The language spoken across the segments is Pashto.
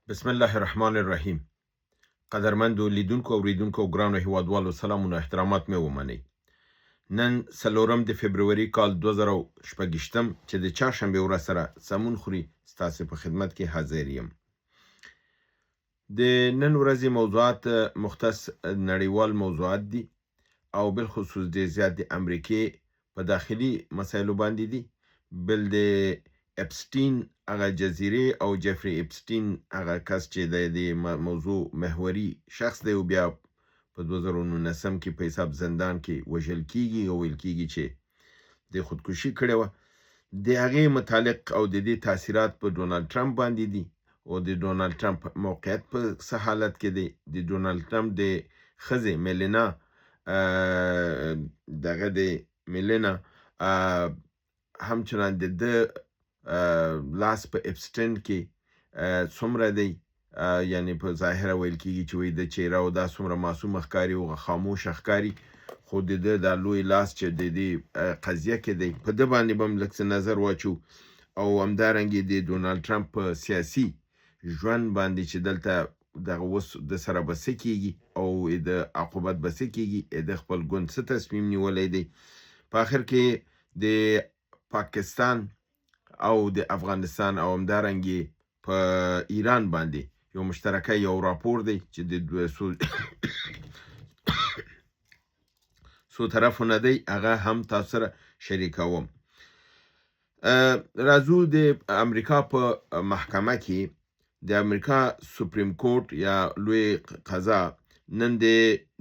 بسم الله الرحمن الرحیم. قدرمندو لیدونکو او اوریدونکو ګرانو هیوادوالو سلامونه احترامات مې ومنئ. نن 4 د فبروري کال 2014 چې د چهارشنبې ورځ سره سمون خوري ستاسو په خدمت کې حاضر یم. د نن ورځې موضوعات مختص نړیوال موضوعات دي او بالخصوص د زیات د امریکای په داخلي مسایلو باندې دي. بل د اپسټین هغه جزیره او جفری اپسټین هغه کس چې د موضوع محوري شخص دی او بیا په 2019 کې په حساب زندان کې وژل کیږي او ویل کیږي چې د خودکشي کړې و. د هغې متعلق او د دې تاثیرات په ډونالد ټرمپ باندې دي او د ډونالد ټرمپ موقعیت په څه حالت کې دی. د ډونالد ټرمپ د ښځې میلینا دغه د میلینا همچنان د لاس په اپسټین کې څومره دی، یعنی په ظاهره ویل کیږي چې وایي د چهره او دا څومره معصوم ښکاري او خاموش ښکاري، خو د ده دا لوی لاس چې د دې قضیه کې دی په ده باندې به هم لږ څه نظر واچو او همدارنګې د ډونالد ټرمپ په سیاسي ژوند باندې چې دلته دغه اوس د سره به څه کیږي او د عقوبت به څه کیږي، د خپل ګوند څه تصمیم نیولی دی. په آخر کې د پاکستان او د افغانستان او همدارنګې په ایران باندې یو مشترکه یو راپور دی چې د څو طرفونه دی، هغه هم تاسو سره شریکوم. راځو د امریکا په محکمه کې د امریکا سپریم کورټ یا لوی قضا نن د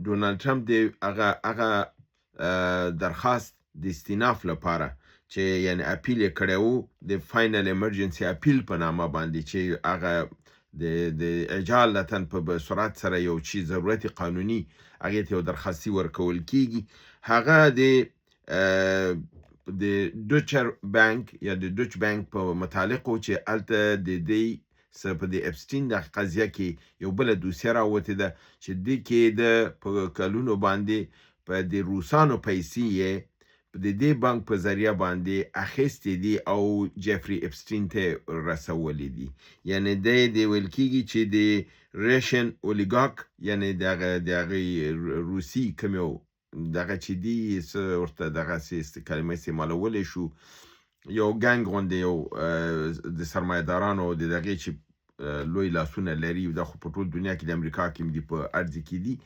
ډونالد ټرمپ د هغه درخواست د استیناف لپاره چې یعنی اپیل یې کړی و د فاینل ایمرجنسي اپیل په نامه باندې چې هغه د اجالتاً په سرعت سره یو چی ضرورت قانوني هغې ته یو درخواستي ورکول کیږي. هغه د ډوچر بانک یا د ډوچ بانک په متعلق و چې هلته د دې په د اپسټین د قضیه کې یو بله دوسیه راوتې ده چې دې کې د په کلونو باندې په د روسانو پیسې یې د دې بانک په ذریعه باندې اخیستې دي او جفری اپسټین ته رسولې دي. یعنی د ویل کیږي چې د ریشن اولیګارک یعنی د هغې روسي کوم یو دغه چې دي څه ورته دغه کلمه استعمالولی شو، یو ګنګ غوندې یو د سرمایه‌دارانو د دغې چې لوی لاسونه لري، دا خو په ټول دنیا کې د امریکا کې دي په ارض کې دي،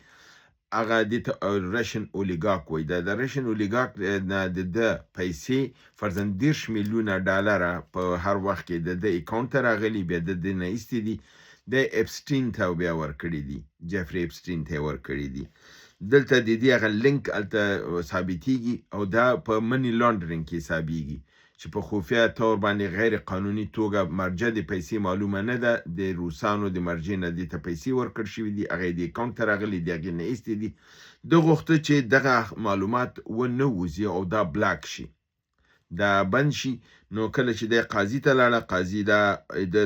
هغه دې ته رشن اولیګارک وایي. د رشن اولیګارک نه د ده پیسې فرضاً 30 میلیونه ډالره په هر وخت کې د ده اکاونټ ته راغلي، بیا د ده نه ایستې دي، د اپسټین ته بیا ورکړي دي، جفری اپسټین ته یې ورکړي دي. دلته د دې هغه لینک هلته ثابتېږي او دا په منی لانډرینګ کې حسابېږي چې په خفیه طور باندې غیر قانوني توګه مرجع د پیسې معلومه نه ده، د روسانو د مرجع نه دې ته پیسې ورکړل شوي دي، هغه یې د اکاونټ ته راغلي دي، هغې نه ایستې دي. ده غوښته چې دغه معلومات ونه وځي او دا بلاک شي، دا بند شي. نو کله چې دی قاضي ته لاړه، قاضي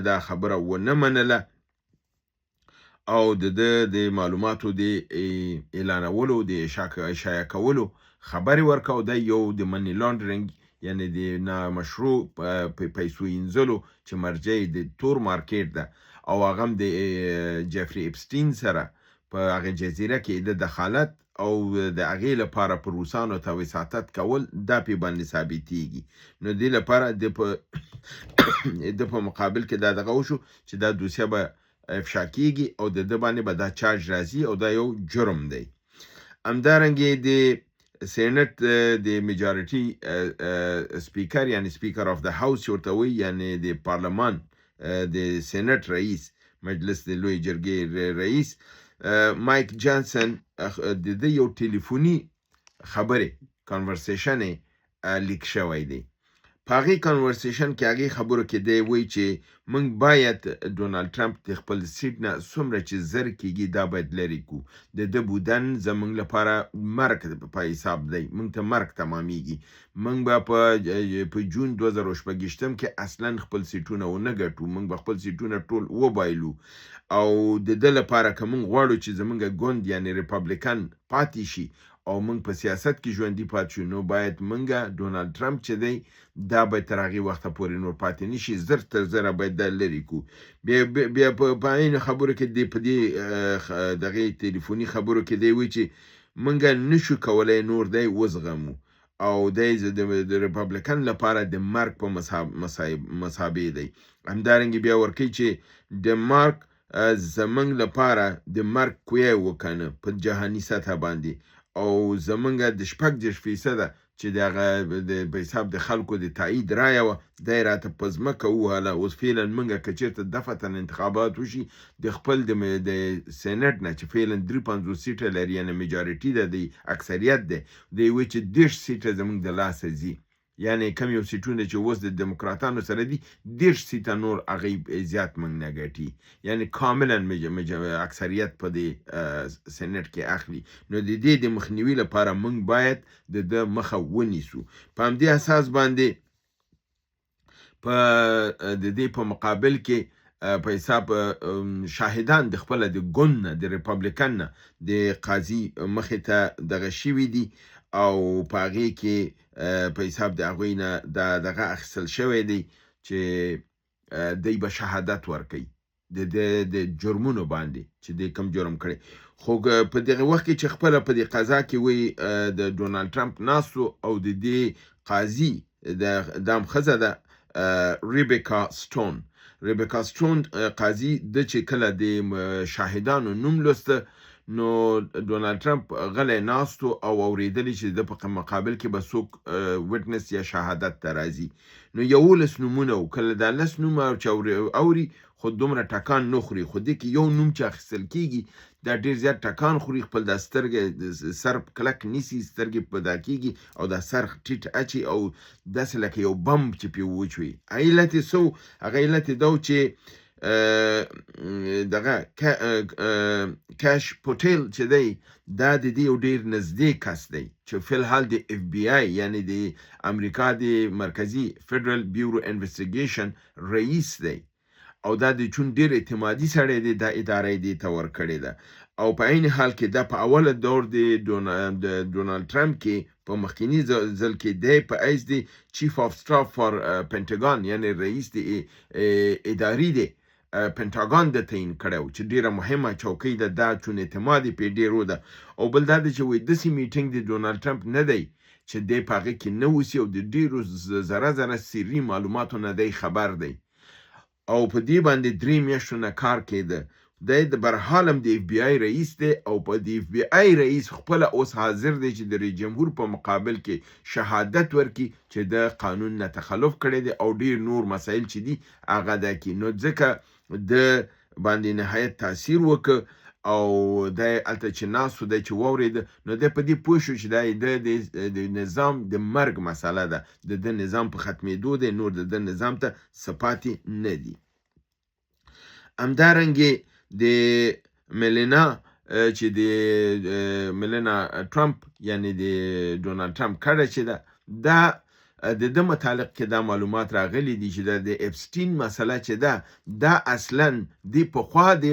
دا خبره ونه منله او د معلوماتو د اعلانولو د اشاعه کولو خبرې ورکاو. دا یو د منی لانډرینګ یعنی د نامشروع پیسو اینځلو چې مرجع د تور مارکیټ ده او هغه هم د جفری اپسټین سره په هغه جزیره کې د دخالت او د هغې لپاره په روسانو ته وساطت کول دا پې باندې ثابتېږي. نو دې لپاره د په مقابل کې دا دغه وشو چې دا دوسیه به افشا کیږي او د ده باندې به دا چارج راځي او دا یو جرم دی. همدارنګې د سینټ د میجارټي سپیکر یعنی سپیکر اف د هاوس ورته وایي، یعنی د پارلمان د سینټ رئیس، مجلس د لوی جرګې رئیس مایک جانسن د ده یو ټلیفوني خبرې کنورسیشن لیک شوی دی. په هغې کنورسیشن کې هغې خبرو کې دی وایي چې موږ باید ډونالد ټرمپ د خپل سیټ نه څومره چې زر کېږي دا باید لرې کړو. د ده بودن زموږ لپاره مرګ په حساب دی، موږ ته مرګ تمامیږي. موږ به په جون 2014 کې اصلا خپل سیټونه ونه ګټو، موږ به خپل سیټونه ټول وبایلو او د ده لپاره که موږ غواړو چې زموږ ګوند یعنی ریپبلیکن پاتې شي او موږ په سیاست کې ژوندي پاتې شو نو باید موږ ډونالد ټرمپ چې دی دا باید تر هغې وخته پورې نور پاتې نه شي زر تر زره باید دا لرې کړو بیا په عین خبرو کې دی په دې دغې تلیفوني خبرو کې دی وایي چې موږ نشو کولی نور دی وزغمو او دی د ریپبلیکن لپاره د مرګ په مسابې دی همدارنګې بیا ورکوي چې ډنمارک زمونږ لپاره د مرګ کوی وکنه په جهاني سطح باندې او زمونږ د 60% چې دغه په حساب د خلکو د تایید رایه وه دی راته په ځمکه ووهله اوس فعلا موږ که چېرته دفعتاً انتخابات وشي د خپل د سینټ نه چې فعلا 53 سیټه لري یعنې میجارټي ده د اکثریت دی دی وایي چې 10 سیټه زموږ د لاسه ځي یعنی کم یو سیټونه چې اوس د دموکراتانو سره دي 10 سیټه نور هغې زیات موږ نه ګټي یعنی کاملا اکثریت په دې سینټ کې اخلي نو د دې د مخنیوي لپاره موږ باید د ده مخه ونیسو په همدې اساس باندې په د دې په مقابل کې په حساب شاهدان د خپله د ګوند نه د ریپبلیکن نه د قاضي مخې ته دغه شوي دي او په هغې کې په حساب د هغوی نه دغه اخیستل شوی دی چې دی به شهادت ورکوي د جرمونو باندې چې دی کوم جرم کړی خو په دغه وخت کې چې خپله په دې قضا کې وایي د ډونالد ټرمپ ناست او د دې قاضي دا هم ښځه ده ریبیکا سټون قاضي د چې کله د شاهدانو نوم لوسته نو ډونالد ټرمپ غلی ناستو او اورېدلی چې د په مقابل کې به څوک وټنس یا شهادت ته راځي نو 11 نومونه و کله دا 10 نومه چې اوري خو دومره ټکان نه خوري خو دې کې یو نوم چې اخیستل کېږي دا ډېر زیات ټکان خوري خپل دا سترګې سر کلک نیسي سترګې پیدا کېږي او دا سر ټیټ اچي او داسې لکه یو بم چې پرې وچوي علت یې څه و هغه علت یې دا و چې دغه کاش پوټیل چې دی دا د دې یو ډېر نږدې کس دی چې فلحال د اف بی آی یعنی د امریکا د مرکزي فدرال بیورو انویسټیګیشن رئیس دی او دا د چون ډېر اعتمادي سړی دی دا اداره یې دې ته ورکړې ده او په عین حال کې دا په اوله دور د ډونالد ټرمپ کې په مخکینی ځل کې دی په ایز دی چیف آف سټاف فار پنټاګان یعنی رئیس د ادارې دی پنټاګان د تعیین کړی و چې ډېره مهمه چوکۍ ده دا چون اعتماد یې پرې ډېر و ده او بل دا ده چې وایي داسې میټینګ د ډونالد ټرمپ نه دی چې دی په هغې کې نه اوسي او د ډېرو زره سري معلوماتو نه دی خبر دی او په دې باندې 3 میاشتو نه کار کېده دی د برحالم د اف بی آی رئیس دی او په د اف بی آی رئیس خپله اوس حاضر دی چې د رئیس جمهور په مقابل کې شهادت ورکړي چې د قانون نه تخلف کړی دی او ډېر نور مسایل چې دي هغه دا کړي نو ځکه د باندې نهایت تاثیر وکړ او دی هلته چې ناست و دی چې واورېده نو دی په دې پوه شو چې دا د نظام د مرګ مسله ده د نظام په ختمېدو دی نور د نظام ته څه پاتې نه دي همدارنګې د میلینا چې د میلینا ټرمپ یعنی د ډونالد ټرمپ کډه چې ده دا د ده متعلق کې دا معلومات راغلي دي چې د اپسټین مسله چې ده دا اصلا د پخوا د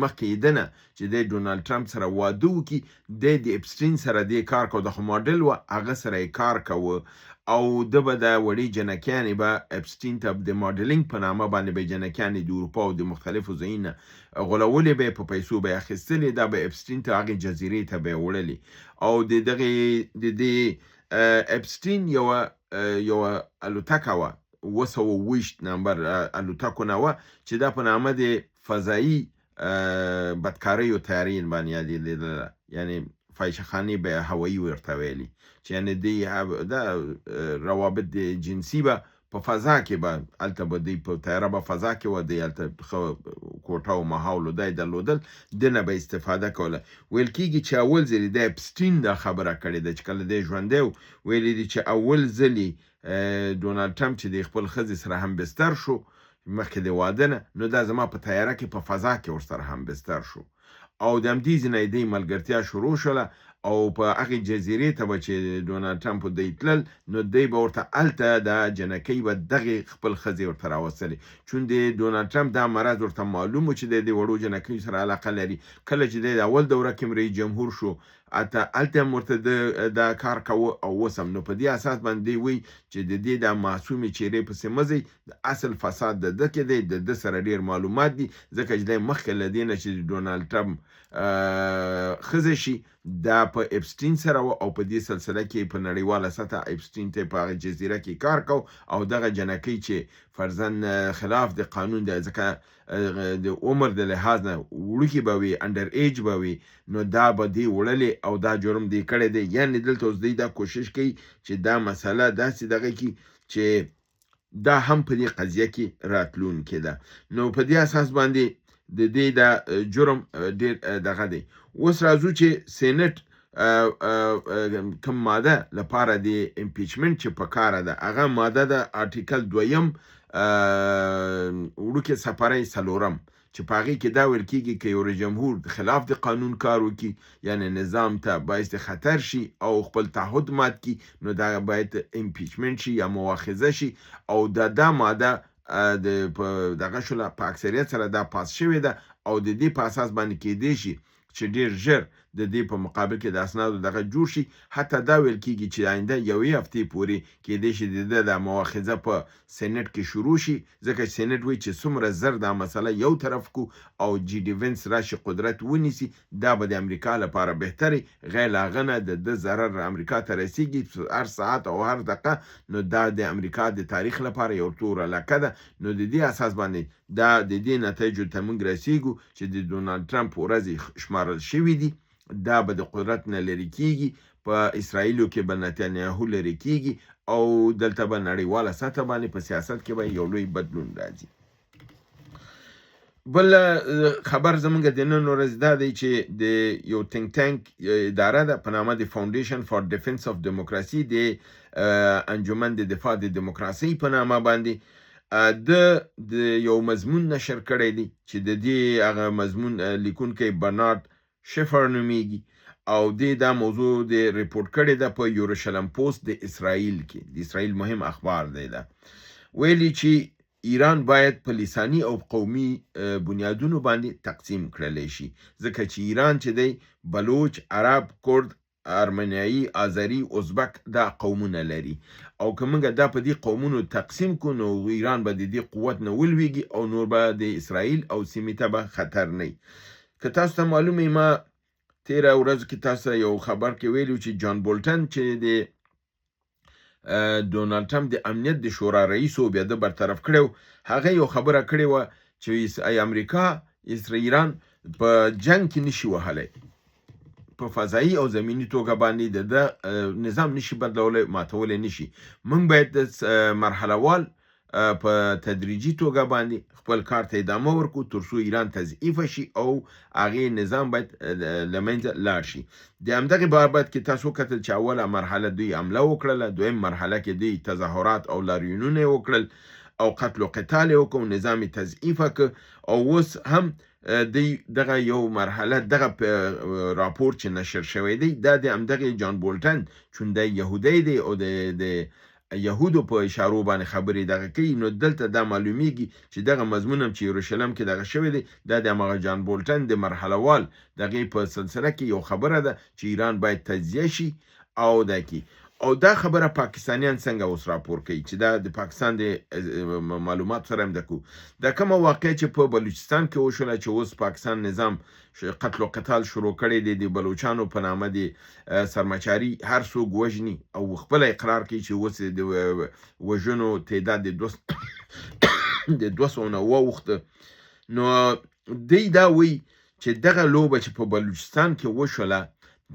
مخکې ده نه چې د ډونالد ټرمپ سره واده وکړي د اپسټین سره دې کار کوه د خو ماډل وه هغه سره یې کار کوه او ده به د وړې جنکیانې به اپسټین ته د ماډلینګ په نامه باندې به جنکیانې د اروپا او د مختلفو ځایونو نه غولولې به یې په پیسو به یې اخیستلې دا به اپسټین ته هغې جزیرې ته به یې وړلې او د دې اپسټین یوه الوتکه وه 220 نمبر الوتکو نه وه چې دا په نامه د فضایي بدکاریو تیارین باندې یادېدله یعنې فایشخانې به هوایي ورته ویلي چې یعنې دا روابط د جنسي به په فضا کې به هلته به دوی په تیاره به فضا کې وه دوی هلته ښه کوټه او محاول دا یې درلودل د نه به استفاده کوله ویل کېږي چې اول ځلې د اپسټین دا خبره کړې ده چې کله دی ژوندی و ویلي دي چې اول ځلې ډونالد ټرمپ چې د خپل ښځې سره هم بستر شو مخکې د واده نه نو دا زما په تیاره کې په فضا کې ورسره هم بستر شو او د همدې ځای نه یې ملګرتیا شروع شوله او په هغه جزیرې ته به چې ډونالډ ټرمپ دی تلل نو دی به ورته هلته د جنکۍ به دغې خپل ښځې ورته راوستلې چون د ډونالډ ټرمپ دا مرض ورته معلوم و چې دی د وړو جنکیو سره علاقه لري کله چې دی د اول دوره کې رئیس جمهور شو هلته هم ورته دا کار کوه او اوس هم نو په دې اساس باندې وایي چې د دې د معصومې چهرې پسې مه ځئ د اصل فساد د ده کې دی د ده سره ډېر معلومات دي ځکه چې دی مخکې له دې نه چې ډونالډ ټرمپ ښځه شي دا په اپسټین سره و او په دې سلسله کې په نړیواله سطح اپسټین ته په هغه جزیره کې کار کو او دغه جنکۍ چې فرضاً خلاف د قانون دی ځکه د عمر د لحاظ نه وړوکې به وي انډر ایج به وي نو دا به دې وړلې او دا جرم دې کړی دی یعنې دلته اوس دوی دا کوشش کوي چې دا مسله داسې دغه کړي چې دا هم په دې قضیه کې راتلونکې ده نو په دې اساس باندې د دې د جرم ډېر دغه دی اوس راځو چې سینټ کوم ماده لپاره د امپیچمنټ چې په کاره ده هغه ماده د آرټیکل 2 وړوکی څپری 4 چې په هغې کې دا ویل کېږي که یو رئیس جمهور خلاف د قانون کار وکړي یعنې نظام ته باعث خطر شي او خپل تعهد مات کړي نو دا باید امپیچمنټ شي یا مواخذه شي او دا ماده دغه شوله په اکثریت سره دا پاس شوې ده او د دې په اساس باندې کېدی شي چې ډېر ژر د دې په مقابل کې د اسنادو دغه جوړ شي حتی دا ویل کېږي چې آینده یوې هفتې پورې کېدی شي د ده د مواخذه په سینټ کې شروع شي ځکه چې سینټ وایي چې څومره زر دا مسله یو طرف کو او جي ډي وینس راشي قدرت ونیسي دا به د امریکا لپاره بهتري غیر له هغه نه د ده ضرر امریکا ته رسیږي هر ساعت او هر دقیقه نو دا د امریکا د تاریخ لپاره یو توره لکه ده نو د دې اساس باندې دا د دې نتایجو ته موږ رسیږو چې د ډونالډ ټرمپ ورځې شمارل شوي دي دا به د قدرت نه لرې کېږي په اسرائیلو کې به نتانیاهو لرې کېږي او دلته به نړیواله سطح باندې په سیاست کې به یو لوی بدلون راځي بل خبر زمونږ د نن ورځ دا دی چې د یو تینک ټانک اداره ده په نامه د فاونډیشن فار ډیفنس اف ډیموکراسي د انجمن د دفاع د دیموکراسۍ په نامه باندې د یو مضمون نشر کړی دی چې د دې هغه مضمون لیکونکی برنارد شفر نومیږي او دا موضوع د ریپورټ کړی ده په یوروشلم پوسټ د اسرائیل کې د اسرائیل مهم اخبار دی دا ویلي چې ایران باید په لساني او قومي بنیادونو باندې تقسیم کړلی شي ځکه چې ایران چې دی بلوچ عرب کرد ارمنیایي آذري ازبک دا قومونه لري او که موږ دا په دې قومونو تقسیم کو نو ایران به د دې قوت نه ولویږي او نور به د اسرائیل او سیمې ته به خطر نه که تاسو ته معلومه ما تیره ورځ کې تاسو یو خبر کې ویلو چې جان بولټن چې د ډونالډ ټرمپ د امنیت د شورا رئیس او بیا د برطرف کړو هغه یو خبره کړې و چې امریکا ایران په جنگ کې نشي وهلی په فضایي او زمینی توګه باندې د نظام نشي بدلولی ماتولی نشي موږ باید د مرحله وال په تدریجي توګه باندې خپل کار ته ادامه ورکو تر څو ایران تضعیف شي او هغې نظام باید له منځه لاړ شي د همدغې بابت کې تاسو وکتل چې اوله مرحله دوی حمله وکړله دویم مرحله کې دوی تظاهرات او لاریونونه یې وکړل او قتل و قتال یې وکړ نظام یې تضعیف کړ او اوس هم دغه یو مرحله دغه راپور چې نشر شوی دی دا د همدغې جان بولټن چون دی یهودی دی او د یهودو په اشارو باندې خبرې دغه کوي نو دلته دا معلومیږي چې دغه مضمون هم چې یروشلم کې دغه شوی دی دا د هماغه جان بولټن د مرحله وال دغې په سلسله کې یو خبره ده چې ایران باید تجزیه شي او دا کی او دا خبره پاکستانیان څنګه اوس راپور کوي چې دا د پاکستان د معلومات سره هم دکو دا کومه واقع چې په بلوچستان کې وشوله چې اوس پاکستان نظام قتل و قتال شروع کړی دی د بلوچانو په نامه د سرمچاري هر څوک وژني او خپل اقرار کوي چې اوس د وژنو تعداد د 200 نه واوښته نو دی دا وی چې دغه لوبه چې په بلوچستان کې وشوله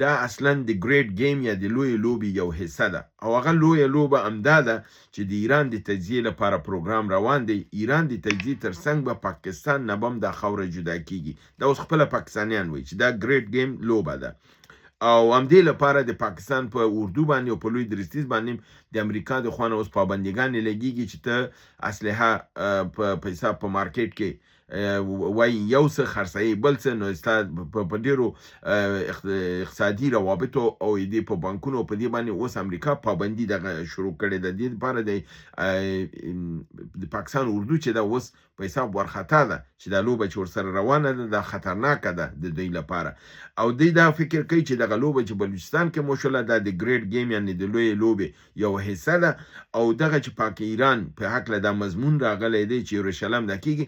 دا اصلا د ګریټ گیم یا د لوی لوبي یو حصہ ده او هغه لوی لوبه امدا ده چې د ایران د تجزیه لپاره پروګرام روان دی ایران د تجزیه ترڅنګ به پاکستان نه بم د خوره جدا کیږي دا اوس خپل پاکستانیان وایي چې دا ګریټ گیم لوبه ده او همدې لپاره د پاکستان په اردو باندې او په لوی درستیز باندې د امریکا د خوا نه اوس پابندیګانې لګیږي چې ته اسلحه په پیسه په مارکیټ کې وای یو څه خرڅوي بل څه، نو ستا په ډیرو اقتصادي روابطو او دې په بانکونو په دې باندې اوس امریکا پابندي دغه شروع کړې ده. دې لپاره د پاکستان اردو چې دا اوس په حساب ورخطا ده چې دا لوبه چې ورسره روانه ده دا خطرناکه ده د دوی لپاره. او دوی دا فکر کوي چې دغه لوبه چې بلوچستان کې موشله دا د ګریډ گیم یعنی د لوی لوبې یو حصه ده. او دغه چې پاک ایران په هکله دا مضمون راغلی دی چې یروشلم دا کیږي،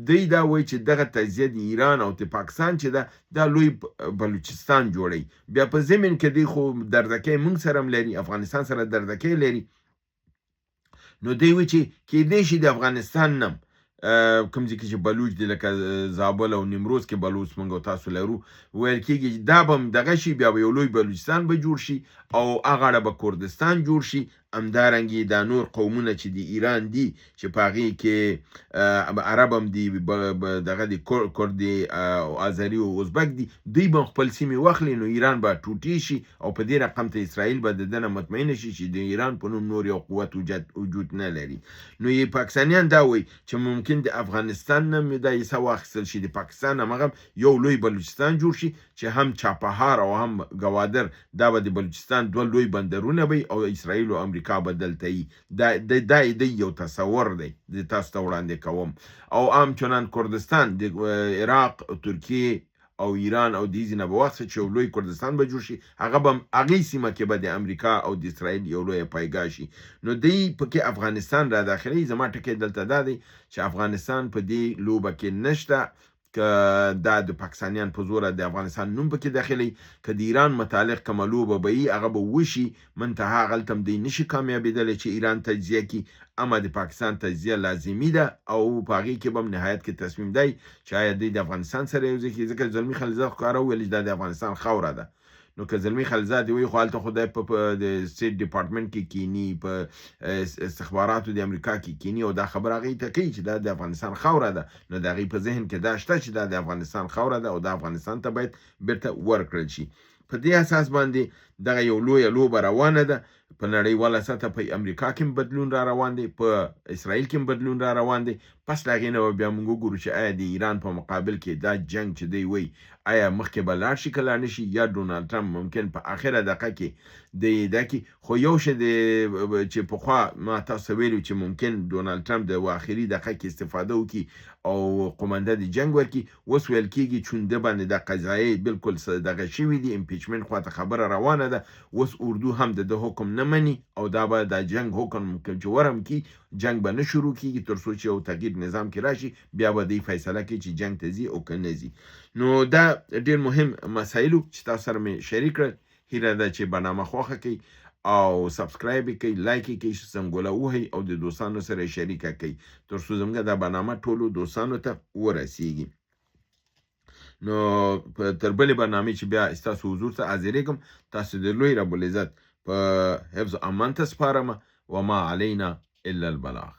دوی دا وایي چې دغه تجزیه د ایران او د پاکستان چې ده دا لوی بلوچستان جوړوي. بیا په ضمن کې دوی خو دردکۍ موږ سره هم لري، افغانستان سره دردکۍ لري، نو دوی وایي چې کیدای شي د افغانستان نه کوم ځای کې چې بلوچ دی لکه زابل او نیمروز کې بلوچ موږ او تاسو لرو، ویل کېږي دا به هم دغه شي، بیا به یو لوی بلوچستان به جوړ شي او هغه اړه به کردستان جوړ شي. همدارنګې دا نور قومونه چې د ایران دي چې په هغې کې عرب هم دي، دغه د کرد دي او آذري او ازبک دي، دوی به خپل سیمې واخلي، نو ایران به ټوټې شي او په دې رقم ته اسرائیل به د ده نه مطمئنه شي چې د ایران په نوم نور یو قوت وجود نه لري. نو یې پاکستانیان دا وایي چې ممکن د افغانستان نه دا حصه واخیستل شي، د پاکستان همغه یو لوی بلوچستان جوړ شي چې هم چاپهار او هم ګوادر دا به د بلوچستان دوه لوی بندرونه وي او اسرائیل او امریکا به دلته وي. دا یو تصور دی د تاسو ته وړاندې کوم. او همچنان کردستان د عراق، ترکیې او ایران او دې ځینه به واخیستل چې یو لوی کردستان به جوړ شي، هغه به هغې سیمه کې به د امریکا او د اسرائیل یو لویه پایګاه شي. نو دوی پکې افغانستان را داخلوي. زما ټکی دلته دا دی چې افغانستان په دې لوبه کې نشته، که دا د پاکستانیان په زوره د افغانستان نوم پکې داخلي، که د ایران متعلق کومه لوبه به وي هغه به وشي، منتها هغلته هم دوی نشي کامیابېدلی چې ایران تجزیه کړي، اما د پاکستان تجزیه لازمي ده او په هغې کې به هم نهایت کې تصمیم دی چې آیا دوی د افغانستان سره یو ځای کړي. ځکه زلمي خلیلزاد ښکاره وویل چې دا د افغانستان خاوره ده. نو که زلمي خلیلزاد وایي خو هلته خو دی په د سټیټ ډپارټمنټ کې کینی، په استخباراتو د امریکا کې کینی او دا خبره هغې ته کوي چې دا د افغانستان خاوره ده، نو د هغې په ذهن کې دا شته چې دا د افغانستان خاوره ده او دا افغانستان ته باید بیرته ورکړل شي. په دې اساس باندې دغه یو لویه لوبه روانه ده. په نړیواله سطح په امریکا کې هم بدلون را روان دی، په اسرائیل کې هم بدلون را روان دی. پس له هغې نه به بیا موږ وګورو چې آیا د ایران په مقابل کې دا جنګ چې دی وایي آیا مخکې به لاړ شي که لاړ نه شي، یا ډونالډ ټرمپ ممکن په آخره دقیقه کې دا کې. خو یو شی دی چې پخوا ما تاسو ویلو چې ممکن ډونالډ ټرمپ د آخري دقیقه کې استفاده وکړي او قومنده د جنګ ورکړي، اوس ویل کېږي چې ده باندې د قضایي بالکل دغه شوي دي، امپیچمنټ خواته خبره روانه ده. اوس اردو هم د حکم نه مني او دا به د جنګ حکم چې ورم کړي، جنګ به نه شروع کېږي تر څو چې یو تغییر نظام کې راشي، بیا به دوی فیصله کوي چې جنګ ته ځي او که نه ځي. نو دا ډېر مهم مسایلو چې تاسو سره مې شریک کړل. هیله ده چې برنامه خوښه کړئ او سبسکرایب یې کړئ، لایک یې کړئ، زنګوله ووهئ او د دوستانو سره یې شریکه کړئ تر څو زموږ دا برنامه ټولو دوستانو ته ورسیږي. نو تر بلې برنامې چې بیا ستاسو حضور ته حاضرېږم، تاسو د لوی رب العزت په حفظ و امان ته سپارم. وما علینا الا البلاغ.